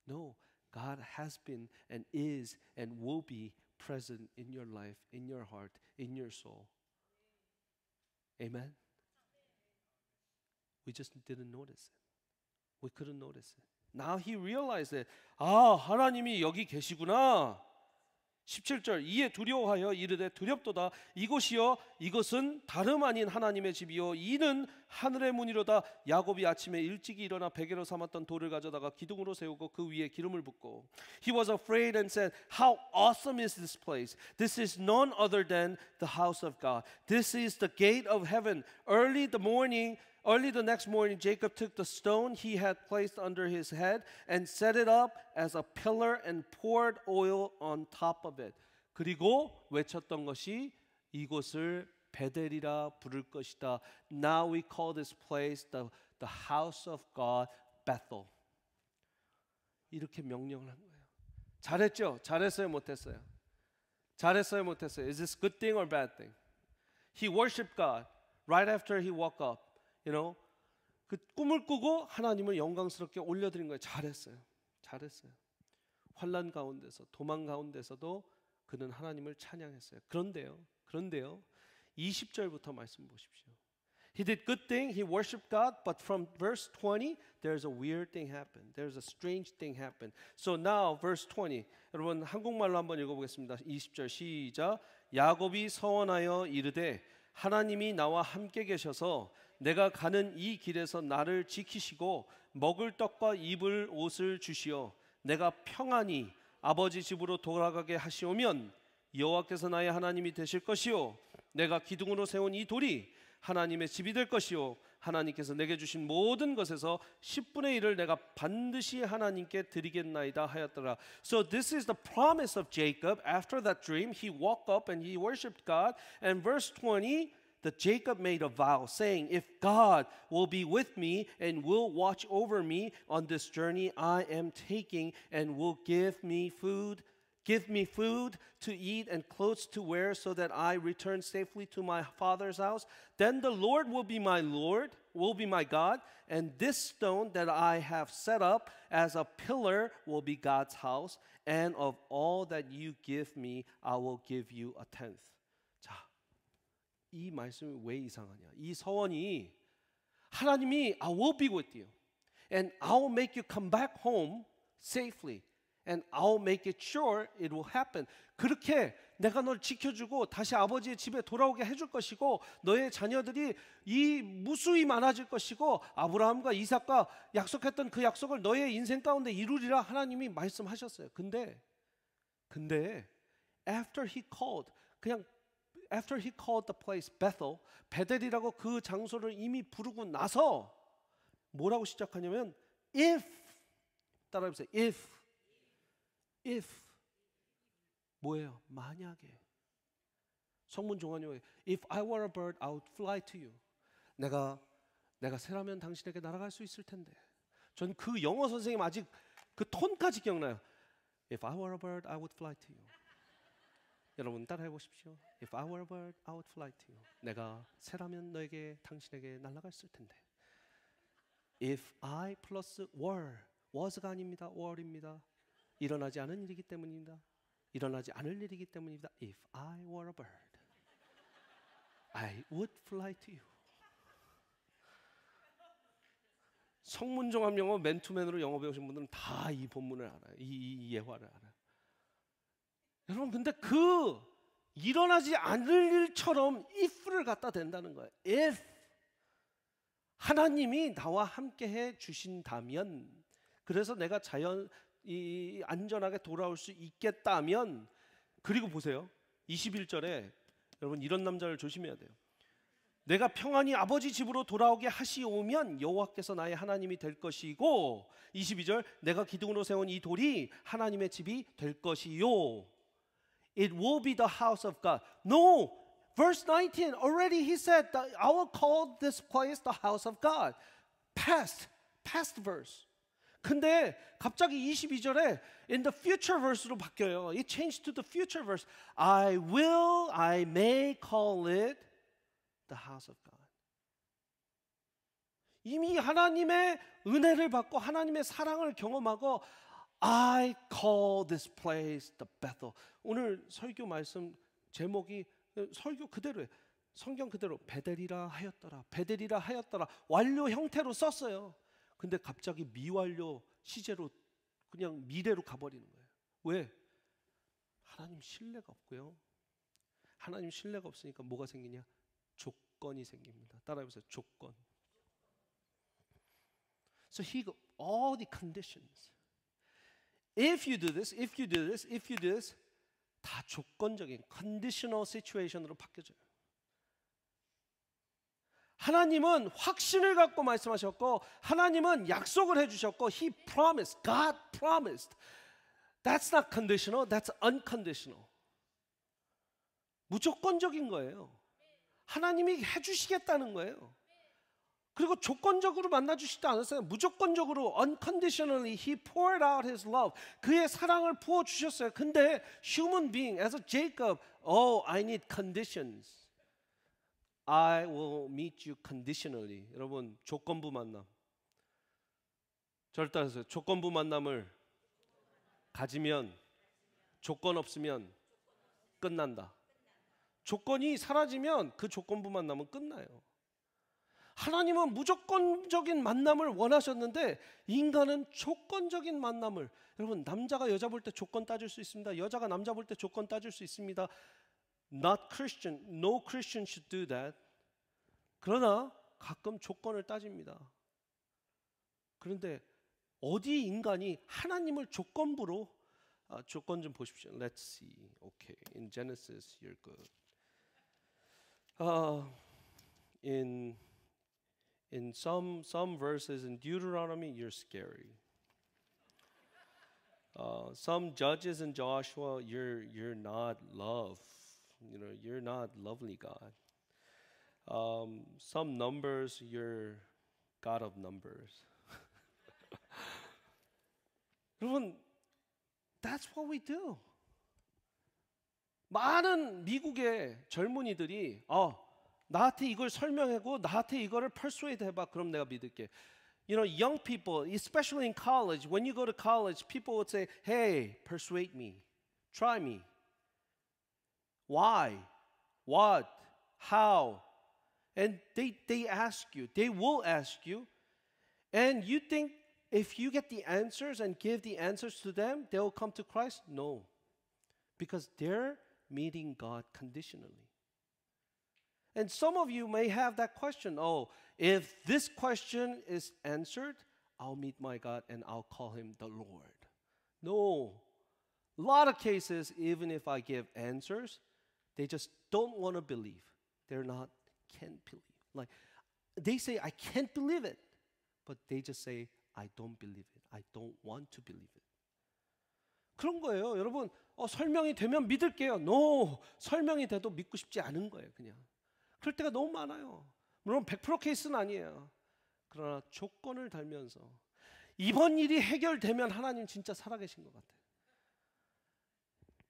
No, God has been and is and will be present in your life, in your heart, in your soul. Amen. We just didn't notice it. We couldn't notice it. Now he realized that 하나님이 여기 계시구나. 17절 이에 두려워하여 이르되 두렵도다. 이곳이여 이것은 다름 아닌 하나님의 집이요 이는 하늘의 문이로다. 야곱이 아침에 일찍이 일어나 베개로 삼았던 돌을 가져다가 기둥으로 세우고 그 위에 기름을 붓고 He was afraid and said, How awesome is this place? This is none other than the house of God. This is the gate of heaven. Early the next morning, Jacob took the stone he had placed under his head and set it up as a pillar and poured oil on top of it. 그리고 외쳤던 것이 이곳을 베델이라 부를 것이다. Now we call this place the house of God, Bethel. 이렇게 명령을 한 거예요. 잘했죠? 잘했어요? 못했어요? 잘했어요? 못했어요? Is this good thing or bad thing? He worshipped God right after he woke up. 그 꿈을 꾸고 하나님을 영광스럽게 올려드린 거예요. 잘했어요. 잘했어요. 환난 가운데서 도망 가운데서도 그는 하나님을 찬양했어요. 그런데요. 20절부터 말씀 보십시오. He did good thing, he worshiped God, but from verse 20, there's a weird thing happened. There's a strange thing happened. So now verse 20. 여러분 한국말로 한번 읽어보겠습니다. 20절 시작. 야곱이 서원하여 이르되 하나님이 나와 함께 계셔서 내가 가는 이 길에서 나를 지키시고 먹을 떡과 입을 옷을 주시어 내가 평안히 아버지 집으로 돌아가게 하시오면 여호와께서 나의 하나님이 되실 것이요 내가 기둥으로 세운 이 돌이 하나님의 집이 될 것이요 하나님께서 내게 주신 모든 것에서 10분의 1을 내가 반드시 하나님께 드리겠나이다 하였더라. So this is the promise of Jacob. After that dream, he woke up and he worshipped God. And verse 20, that Jacob made a vow saying, if God will be with me and will watch over me on this journey I am taking and will give me food to eat and clothes to wear so that I return safely to my father's house, then the Lord will be my God, and this stone that I have set up as a pillar will be God's house, and of all that you give me, I will give you a tenth. 이 말씀이 왜 이상하냐? 이 서원이 하나님이 I will be with you and I will make you come back home safely and I'll make it sure it will happen. 그렇게 내가 널 지켜주고 다시 아버지의 집에 돌아오게 해줄 것이고 너의 자녀들이 이 무수히 많아질 것이고 아브라함과 이삭과 약속했던 그 약속을 너의 인생 가운데 이루리라 하나님이 말씀하셨어요. 근데 after he called the place Bethel, 베델이라고 그 장소를 이미 부르고 나서 뭐라고 시작하냐면 if, 따라해보세요. if 뭐예요? 만약에. 성문 종합용어예요. If I were a bird, I would fly to you. 내가 새라면 당신에게 날아갈 수 있을 텐데. 전 그 영어 선생님 아직 그 톤까지 기억나요. If I were a bird, I would fly to you. 여러분 따라해 보십시오. If I were a bird, I would fly to you. 내가 새라면 당신에게 날아갔을 텐데. If I plus was가 아닙니다. were입니다. 일어나지 않은 일이기 때문입니다. 일어나지 않을 일이기 때문입니다. If I were a bird, I would fly to you. 성문종합 영어 맨투맨으로 영어 배우신 분들은 다 이 본문을 알아요. 이 예화를 알아요. 여러분 근데 그 일어나지 않을 일처럼 if를 갖다 댄다는 거예요. if 하나님이 나와 함께 해 주신다면, 그래서 내가 안전하게 돌아올 수 있겠다면. 그리고 보세요 21절에 여러분 이런 남자를 조심해야 돼요. 내가 평안히 아버지 집으로 돌아오게 하시오면 여호와께서 나의 하나님이 될 것이고, 22절 내가 기둥으로 세운 이 돌이 하나님의 집이 될 것이요. It will be the house of God. No, verse 19 already he said that I will call this place the house of God. Past verse. 근데 갑자기 22절에 in the future verse로 바뀌어요. It changed to the future verse. I may call it the house of God. 이미 하나님의 은혜를 받고 하나님의 사랑을 경험하고 I call this place the Bethel. 오늘 설교 말씀 제목이 설교 그대로예요. 성경 그대로 베델이라 하였더라. 완료 형태로 썼어요. 근데 갑자기 미완료 시제로 그냥 미래로 가버리는 거예요. 왜? 하나님 신뢰가 없고요. 하나님 신뢰가 없으니까 뭐가 생기냐? 조건이 생깁니다. 따라해보세요. 조건. So all the conditions. If you do this, 다 조건적인 conditional situation으로 바뀌어져요. 하나님은 확신을 갖고 말씀하셨고, 하나님은 약속을 해주셨고, He promised, God promised. That's not conditional, that's unconditional. 무조건적인 거예요. 하나님이 해주시겠다는 거예요. 그리고 조건적으로 만나주시지 않았어요. 무조건적으로 unconditionally He poured out His love. 그의 사랑을 부어주셨어요. 근데 human being as a Jacob, I need conditions. I will meet you conditionally. 여러분 조건부 만남. 저를 따라서 조건부 만남을 가지면 조건 없으면 끝난다. 조건이 사라지면 그 조건부 만남은 끝나요. 하나님은 무조건적인 만남을 원하셨는데 인간은 조건적인 만남을. 여러분 남자가 여자 볼 때 조건 따질 수 있습니다. 여자가 남자 볼 때 조건 따질 수 있습니다. Not Christian, no Christian should do that. 그러나 가끔 조건을 따집니다. 그런데 어디 인간이 하나님을 조건부로 조건 좀 보십시오. Let's see. Okay, in Genesis you're good. In some verses in Deuteronomy you're scary. Some judges in Joshua you're not love. You know, you're not lovely God. Some numbers you're God of numbers. 여러분, that's what we do. 많은 미국의 젊은이들이 나한테 이걸 설명하고 나한테 이거를 persuade 해봐. 그럼 내가 믿을게. You know, young people, especially in college, when you go to college, people would say, hey, persuade me. Try me. Why? What? How? And they ask you. They will ask you. And you think if you get the answers and give the answers to them, they will come to Christ? No. Because they're meeting God conditionally. And some of you may have that question, oh, if this question is answered, I'll meet my God and I'll call him the Lord. No. A lot of cases, even if I give answers, they just don't want to believe. They're not, can't believe. Like, they say, I can't believe it. But they just say, I don't believe it. I don't want to believe it. 그런 거예요. 여러분, 설명이 되면 믿을게요. No. 설명이 돼도 믿고 싶지 않은 거예요, 그냥. 그럴 때가 너무 많아요. 물론 100% 케이스는 아니에요. 그러나 조건을 달면서 이번 일이 해결되면 하나님 진짜 살아계신 것 같아요.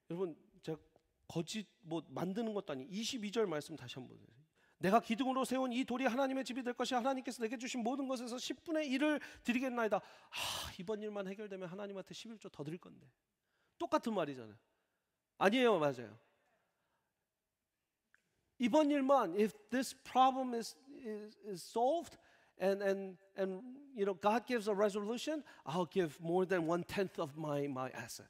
여러분, 제가 거짓 만드는 것도 아니 22절 말씀 다시 한번 보세요. 내가 기둥으로 세운 이 돌이 하나님의 집이 될 것이 하나님께서 내게 주신 모든 것에서 10분의 1을 드리겠나이다. 이번 일만 해결되면 하나님한테 11조 더 드릴 건데. 똑같은 말이잖아요. 아니에요, 맞아요. 이번 일만, if this problem is solved and you know God gives a resolution, I'll give more than 1/10 of my asset.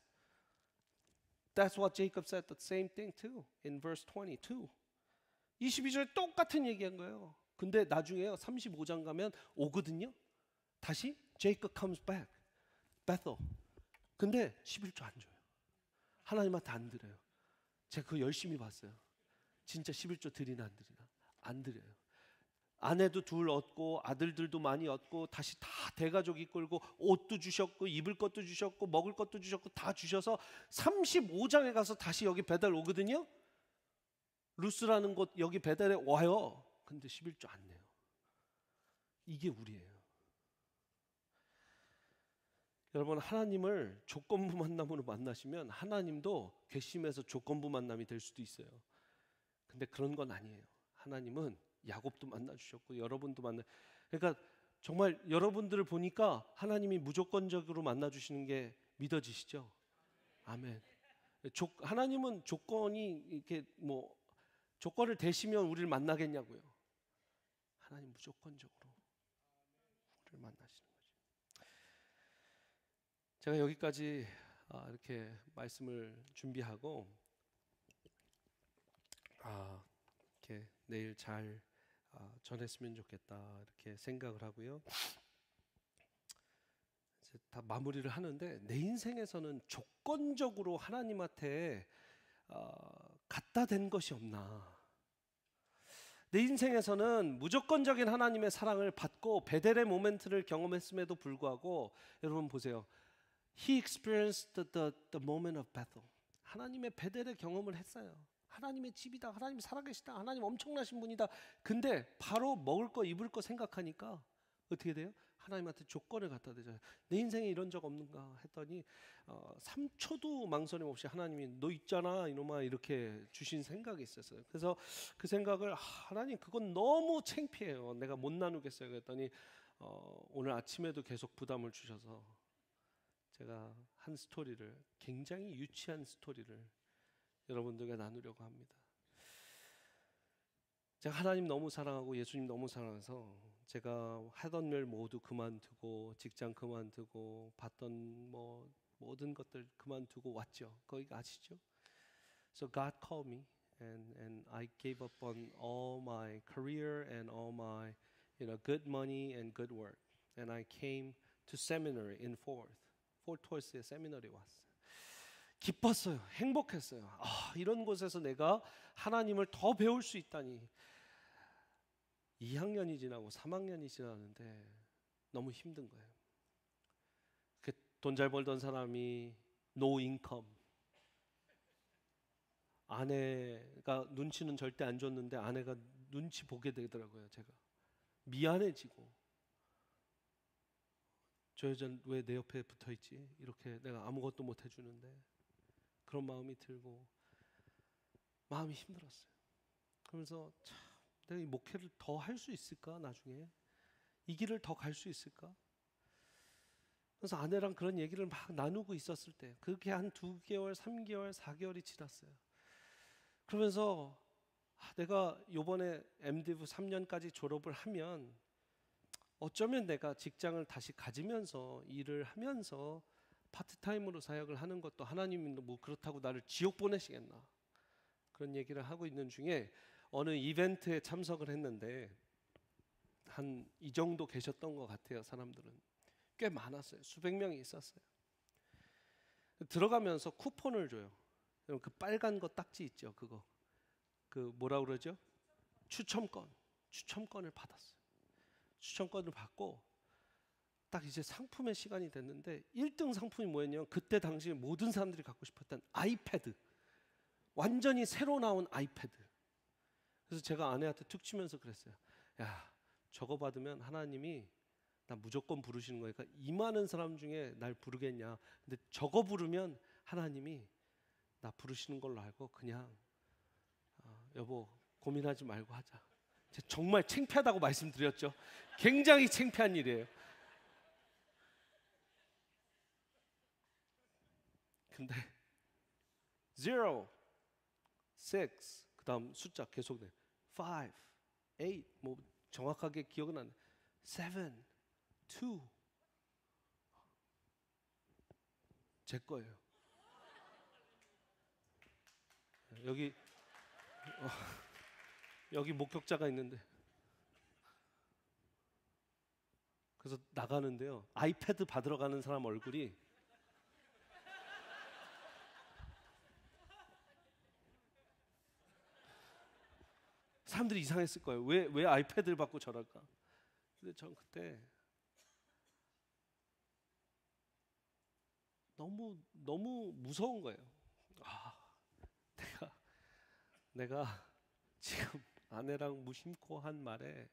That's what Jacob said. The same thing too in verse 22. 22절에 똑같은 얘기한 거예요. 근데 나중에요 35장 가면 오거든요. 다시 Jacob comes back, Bethel. 근데 11조 안 줘요. 하나님한테 안 드려요. 제가 그거 열심히 봤어요. 진짜 11조 드리나 안 드리나? 안 드려요. 아내도 둘 얻고 아들들도 많이 얻고 다시 다 대가족 이끌고 옷도 주셨고 입을 것도 주셨고 먹을 것도 주셨고 다 주셔서 35장에 가서 다시 여기 배달 오거든요. 루스라는 곳 여기 배달에 와요. 근데 11조 안 내요. 이게 우리예요. 여러분, 하나님을 조건부 만남으로 만나시면 하나님도 괘씸해서 조건부 만남이 될 수도 있어요. 근데 그런 건 아니에요. 하나님은 야곱도 만나주셨고 여러분도 그러니까 정말 여러분들을 보니까 하나님이 무조건적으로 만나주시는 게 믿어지시죠? 아멘. 하나님은 조건이 이렇게 조건을 대시면 우리를 만나겠냐고요. 하나님 무조건적으로 우리를 만나시는 거죠. 제가 여기까지 이렇게 말씀을 준비하고 이렇게 내일 잘 전했으면 좋겠다 이렇게 생각을 하고요. 이제 다 마무리를 하는데 내 인생에서는 조건적으로 하나님한테 갖다 댄 것이 없나? 내 인생에서는 무조건적인 하나님의 사랑을 받고 베델의 모멘트를 경험했음에도 불구하고 여러분 보세요. He experienced the moment of Bethel. 하나님의 베델의 경험을 했어요. 하나님의 집이다. 하나님 살아계시다. 하나님 엄청나신 분이다. 근데 바로 먹을 거 입을 거 생각하니까 어떻게 돼요? 하나님한테 조건을 갖다 대잖아요. 내 인생에 이런 적 없는가 했더니 3초도 망설임 없이 하나님이 너 있잖아 이놈아 이렇게 주신 생각이 있었어요. 그래서 그 생각을 하나님 그건 너무 창피해요. 내가 못 나누겠어요. 그랬더니 오늘 아침에도 계속 부담을 주셔서 제가 한 스토리를 굉장히 유치한 스토리를 여러분들과 나누려고 합니다. 제가 하나님 너무 사랑하고 예수님 너무 사랑해서 제가 하던 일 모두 그만두고 직장 그만두고 봤던 모든 것들 그만두고 왔죠. 거기 아시죠? So God called me and I gave up on all my career and all my good money and good work and I came to seminary in Fort Worth에 세미나리에 왔어요. 기뻤어요. 행복했어요. 이런 곳에서 내가 하나님을 더 배울 수 있다니. 2학년이 지나고 3학년이 지났는데 너무 힘든 거예요. 돈 잘 벌던 사람이 no income. 아내가 눈치는 절대 안 줬는데 아내가 눈치 보게 되더라고요. 제가 미안해지고 저 여자는 왜 내 옆에 붙어있지? 이렇게 내가 아무것도 못 해주는데 그런 마음이 들고 마음이 힘들었어요. 그러면서 참 내가 이 목회를 더 할 수 있을까? 나중에 이 길을 더 갈 수 있을까? 그래서 아내랑 그런 얘기를 막 나누고 있었을 때 그렇게 한 2개월, 3개월, 4개월이 지났어요. 그러면서 내가 요번에 MDiv 3년까지 졸업을 하면 어쩌면 내가 직장을 다시 가지면서 일을 하면서 파트타임으로 사역을 하는 것도 하나님이 뭐 그렇다고 나를 지옥 보내시겠나, 그런 얘기를 하고 있는 중에 어느 이벤트에 참석을 했는데 한 이 정도 계셨던 것 같아요. 사람들은 꽤 많았어요. 수백 명이 있었어요. 들어가면서 쿠폰을 줘요. 그 빨간 거 딱지 있죠. 그거 그 뭐라 그러죠? 추첨권을 받았어요. 추첨권을 받고 딱 이제 상품의 시간이 됐는데 1등 상품이 뭐였냐면 그때 당시 모든 사람들이 갖고 싶었던 아이패드, 완전히 새로 나온 아이패드. 그래서 제가 아내한테 툭 치면서 그랬어요. 야, 저거 받으면 하나님이 나 무조건 부르시는 거니까 이 많은 사람 중에 날 부르겠냐. 근데 저거 부르면 하나님이 나 부르시는 걸로 알고 그냥 여보 고민하지 말고 하자. 정말 창피하다고 말씀드렸죠. 굉장히 창피한 일이에요. 근데 0, 6, 그 다음 숫자 계속 내 5, 8, 뭐 정확하게 기억은 안 나. 7, 2 제 거예요. 여기 목격자가 있는데, 그래서 나가는데요, 아이패드 받으러 가는 사람 얼굴이 사람들이 이상했을 거예요. 왜 아이패드를 받고 저럴까? 근데 전 그때 너무 무서운 거예요. 내가 지금 아내랑 무심코 한 말에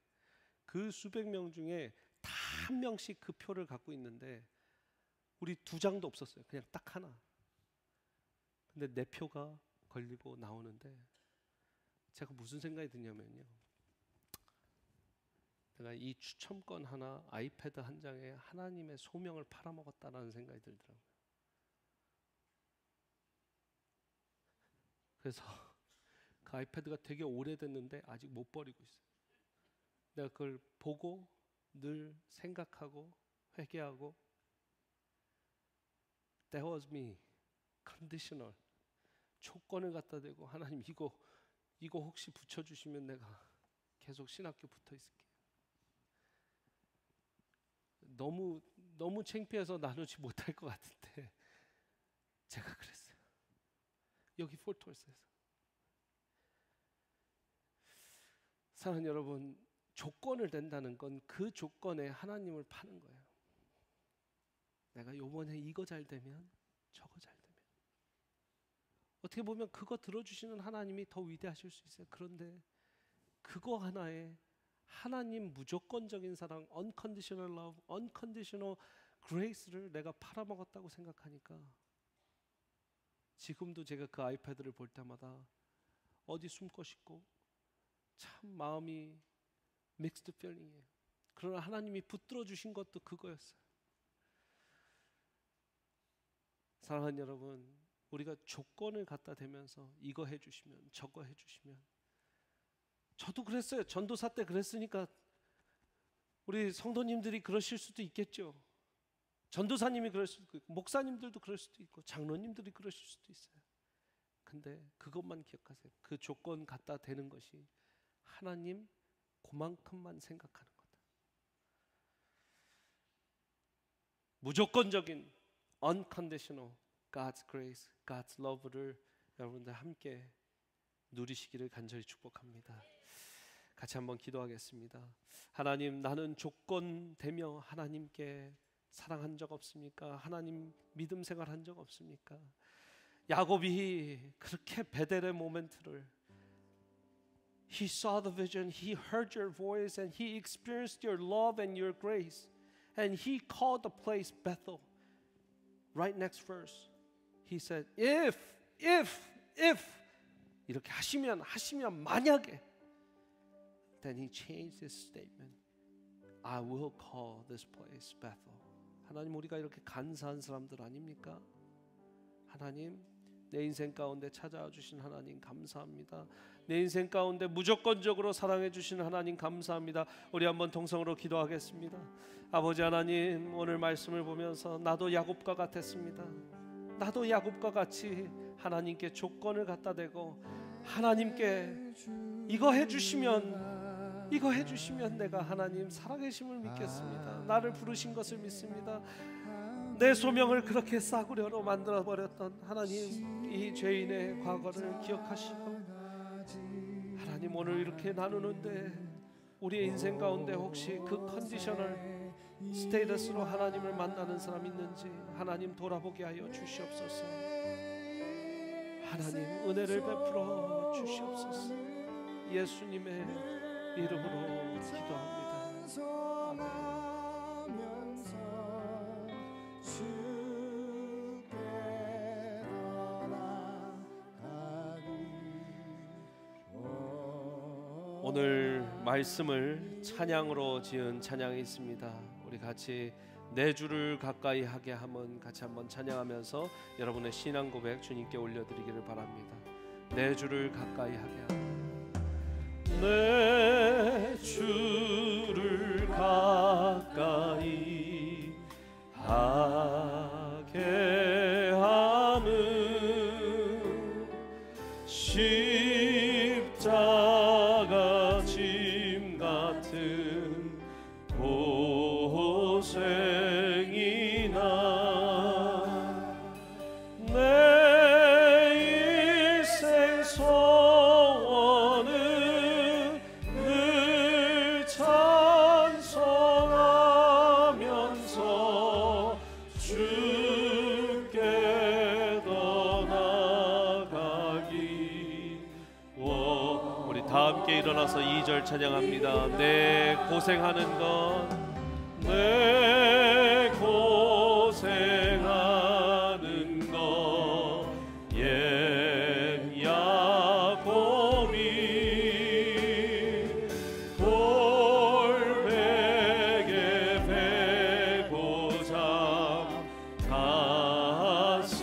그 수백 명 중에 다 한 명씩 그 표를 갖고 있는데 우리 2장도 없었어요. 그냥 딱 하나. 근데 내 표가 걸리고 나오는데 제가 무슨 생각이 드냐면요, 내가 이 추첨권 하나, 아이패드 한 장에 하나님의 소명을 팔아먹었다라는 생각이 들더라고요. 그래서 그 아이패드가 되게 오래됐는데 아직 못 버리고 있어요. 내가 그걸 보고 늘 생각하고 회개하고, That was me. conditional. 조건을 갖다 대고 하나님 이거 혹시 붙여주시면 내가 계속 신학교 붙어 있을게요. 너무 창피해서 나누지 못할 것 같은데 제가 그랬어요. 여기 폴토스에서. 사랑하는 여러분, 조건을 댄다는 건 그 조건에 하나님을 파는 거예요. 내가 요번에 이거 잘 되면 저거 잘 되면, 어떻게 보면 그거 들어주시는 하나님이 더 위대하실 수 있어요. 그런데 그거 하나에 하나님 무조건적인 사랑, unconditional love, unconditional grace를 내가 팔아먹었다고 생각하니까 지금도 제가 그 아이패드를 볼 때마다 어디 숨고 싶고 참 마음이 믹스드 필링이에요. 그러나 하나님이 붙들어 주신 것도 그거였어요. 사랑하는 여러분, 우리가 조건을 갖다 대면서 이거 해주시면 저거 해주시면, 저도 그랬어요. 전도사 때 그랬으니까 우리 성도님들이 그러실 수도 있겠죠. 전도사님이 그럴 수도 있고 목사님들도 그럴 수도 있고 장로님들이 그러실 수도 있어요. 근데 그것만 기억하세요. 그 조건 갖다 대는 것이 하나님 그만큼만 생각하는 거다. 무조건적인 unconditional God's grace, God's love를 여러분들 함께 누리시기를 간절히 축복합니다. 같이 한번 기도하겠습니다. 하나님, 나는 조건 되며 하나님께 사랑한 적 없습니까? 하나님 믿음 생활한 적 없습니까? 야곱이 그렇게 베델의 모멘트를, He saw the vision, he heard your voice, and he experienced your love and your grace, and he called the place Bethel. Right next verse, he said, if 이렇게 하시면 만약에, then he changed his statement. I will call this place Bethel. 하나님, 우리가 이렇게 간사한 사람들 아닙니까? 하나님, 내 인생 가운데 찾아와 주신 하나님 감사합니다. 내 인생 가운데 무조건적으로 사랑해 주시는 하나님 감사합니다. 우리 한번 동성으로 기도하겠습니다. 아버지 하나님, 오늘 말씀을 보면서 나도 야곱과 같았습니다. 나도 야곱과 같이 하나님께 조건을 갖다 대고 하나님께 이거 해주시면 내가 하나님 살아계심을 믿겠습니다. 나를 부르신 것을 믿습니다. 내 소명을 그렇게 싸구려로 만들어버렸던 하나님, 이 죄인의 과거를 기억하시고 하나님, 오늘 이렇게 나누는데 우리의 인생 가운데 혹시 그 컨디셔널 스테이터스로 하나님을 만나는 사람 있는지 하나님 돌아보게 하여 주시옵소서. 하나님, 은혜를 베풀어 주시옵소서. 예수님의 이름으로 기도합니다. 아멘. 오늘 말씀을 찬양으로 지은 찬양이 있습니다. 우리 같이 내 주를 가까이 하게 하면 같이 한번 찬양하면서 여러분의 신앙 고백 주님께 올려드리기를 바랍니다. 내 주를 가까이 하게 하면, 내 주를 가까이 하게 하면 십자가 짐 같은 고생이나 내 인생 소원은 늘 찬송하면서 주께 더 나아가기 원. 우리 다 함께 일어나서 2절 찬양합니다. 내 고생하는 것, 내 고생하는 것, 옛 야곱이 돌베개 베고자 갔습니다.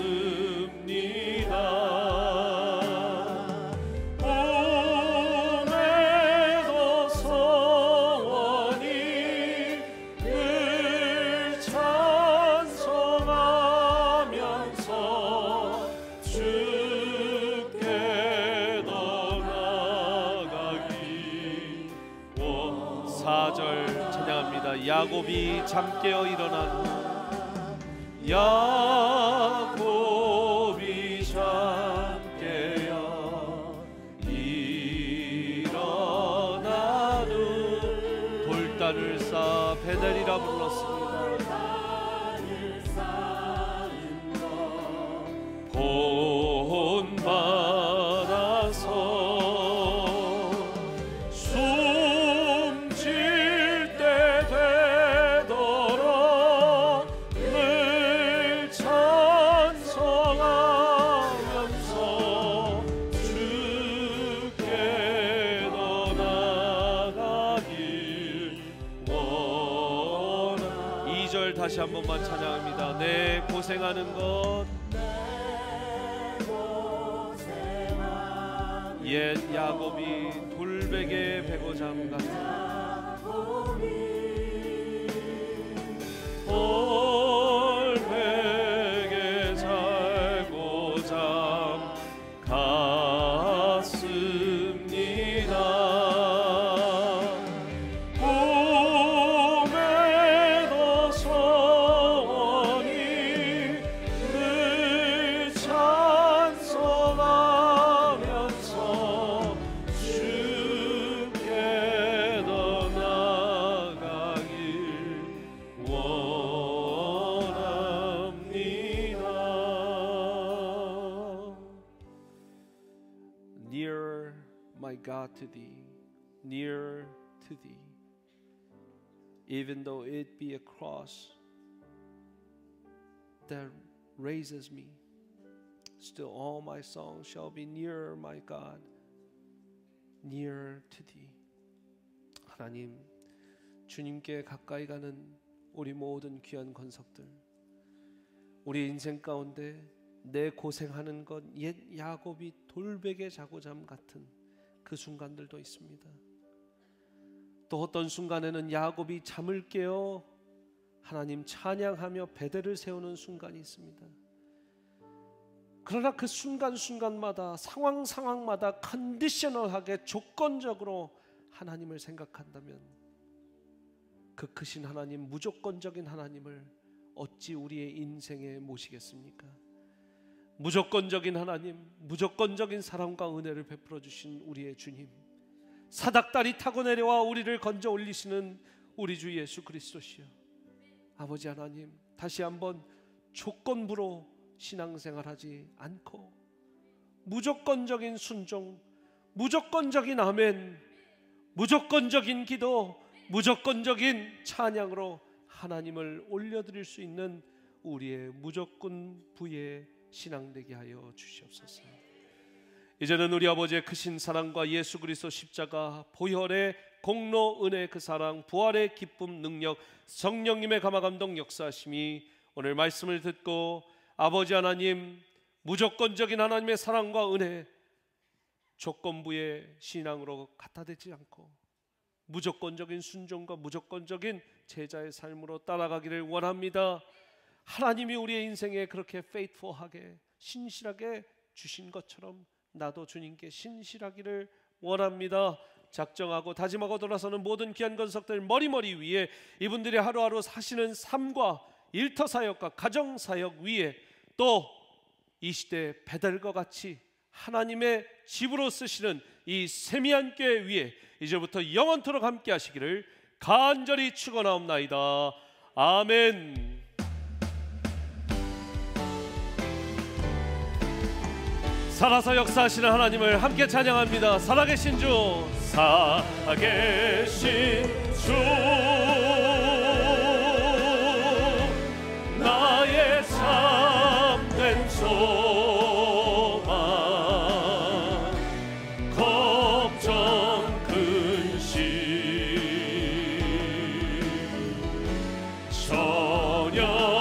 오늘도 소원이 늘 찬송하면서 주께 더 나아가기 원. 4절 찬양합니다. 야곱이 잠 깨어 일어나고, 야곱이 잠 깨어 일어나는 돌단을 쌓아 베델이라 불렀습니다. 본받아서 숨질 때 되도록 늘 찬송하면서 주께 더 나아가길 원하. 2절 다시 한 번만 찬양합니다. 내 고생하는 것, 옛 야곱이 돌베개 베고 잠 같은 돌베개 잘고 잠 갔습니다. 꿈에도 소원이 늘 찬송하면서 주께 더 나아가길 원합니다. Nearer, my God, to thee, nearer to thee. Even though it be a cross that raises me, still all my songs shall be nearer, my God, nearer to thee. 하나님, 주님께 가까이 가는 우리 모든 귀한 권속들, 우리 인생 가운데 내 고생하는 것, 옛 야곱이 돌베개 자고 잠 같은 그 순간들도 있습니다. 또 어떤 순간에는 야곱이 잠을 깨어 하나님 찬양하며 베델을 세우는 순간이 있습니다. 그러나 그 순간순간마다 상황마다 컨디셔널하게 조건적으로 하나님을 생각한다면 그 크신 하나님, 무조건적인 하나님을 어찌 우리의 인생에 모시겠습니까? 무조건적인 하나님, 무조건적인 사랑과 은혜를 베풀어 주신 우리의 주님, 사닥다리 타고 내려와 우리를 건져 올리시는 우리 주 예수 그리스도시여, 아버지 하나님, 다시 한번 조건부로 신앙생활하지 않고 무조건적인 순종, 무조건적인 아멘, 무조건적인 기도, 무조건적인 찬양으로 하나님을 올려드릴 수 있는 우리의 무조건부의 신앙 되게 하여 주시옵소서. 이제는 우리 아버지의 크신 사랑과 예수 그리스도 십자가 보혈의 공로, 은혜, 그 사랑, 부활의 기쁨, 능력, 성령님의 감화감동 역사하심이 오늘 말씀을 듣고 아버지 하나님, 무조건적인 하나님의 사랑과 은혜, 조건부의 신앙으로 갖다 대지 않고 무조건적인 순종과 무조건적인 제자의 삶으로 따라가기를 원합니다. 하나님이 우리의 인생에 그렇게 faithful하게, 신실하게 주신 것처럼 나도 주님께 신실하기를 원합니다. 작정하고 다짐하고 돌아서는 모든 귀한 권속들 머리머리 위에 이분들이 하루하루 사시는 삶과 일터사역과 가정사역 위에 또 이 시대 베델과 같이 하나님의 집으로 쓰시는 이 세미한 교회 위에 이제부터 영원토록 함께 하시기를 간절히 축원하옵나이다. 아멘. 살아서 역사하시는 하나님을 함께 찬양합니다. 살아계신 주, 살아계신 주, 나의 참된 소망, 걱정 근심 전혀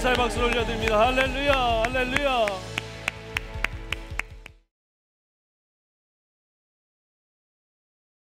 감사의 박수를 올려드립니다. 할렐루야, 할렐루야.